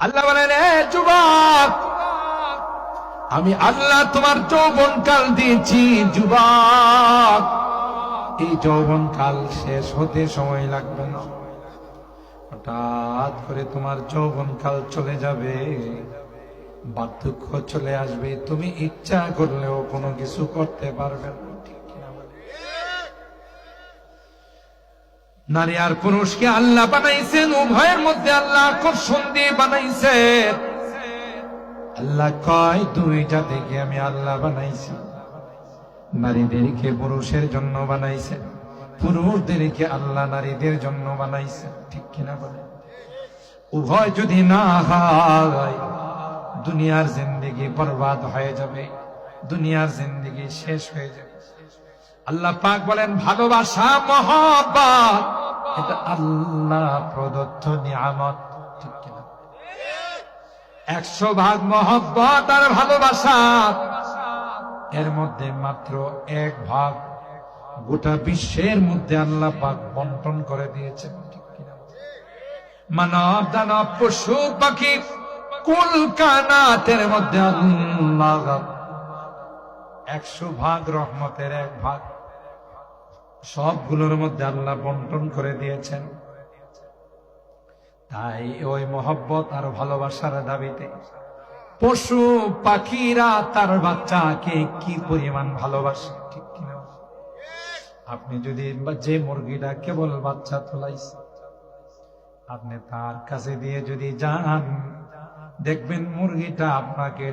আল্লাহ বলেন, এ যুবক, আমি আল্লাহ তোমার যৌবনকাল দিয়েছি। যুবক, এই যৌবনকাল শেষ হতে সময় লাগবে না। হঠাৎ করে তোমার যৌবনকাল চলে যাবে, বার্ধক্য চলে আসবে, তুমি ইচ্ছা করলেও কোনো কিছু করতে পারবে না। নারী আর পুরুষকে আল্লাহ বানাইছেন, উভয়ের মধ্যে আল্লাহ আকর্ষণ দিয়ে বানাইছেন। আল্লাহ কয়, দুইটা থেকে আমি আল্লাহ বানাইছি। নারীদেরকে পুরুষের জন্য বানাইছে, পুরুষদেরকে আল্লাহ নারীদের জন্য বানাইছে। ঠিক কিনা বলে? উভয় যদি না হয়, দুনিয়ার জিন্দেগি বরবাদ হয়ে যাবে, দুনিয়ার জিন্দেগি শেষ হয়ে যাবে। আল্লাহ পাক বলেন, ভালোবাসা, মহব্বত, এটা আল্লাহ প্রদত্ত নিয়ামত। ঠিক কিনা? 100 ভাগ মহব্বত আর ভালোবাসা, এর মধ্যে মাত্র 1 ভাগ গোটা বিশ্বের মধ্যে আল্লাহ পাক বন্টন করে দিয়েছেন। ঠিক কিনা? মানব দানব পশু পাখি কুল কানাতের মধ্যে আল্লাহ 100 ভাগ রহমতের 1 ভাগ সবগুলোর মধ্যে আল্লাহ বন্টন করে দিয়েছেন। তাই ওই মহব্বত আর ভালোবাসার দাবিতে পশু পাখিরা তার বাচ্চাকে কি পরিমাণ ভালোবাসে। ঠিক কিনা? আপনি যদি যে মুরগিটা কেবল বাচ্চা তোলাইছে, আপনি তার কাছে দিয়ে যদি যান, দেখবেন মুরগিটা আপনাকে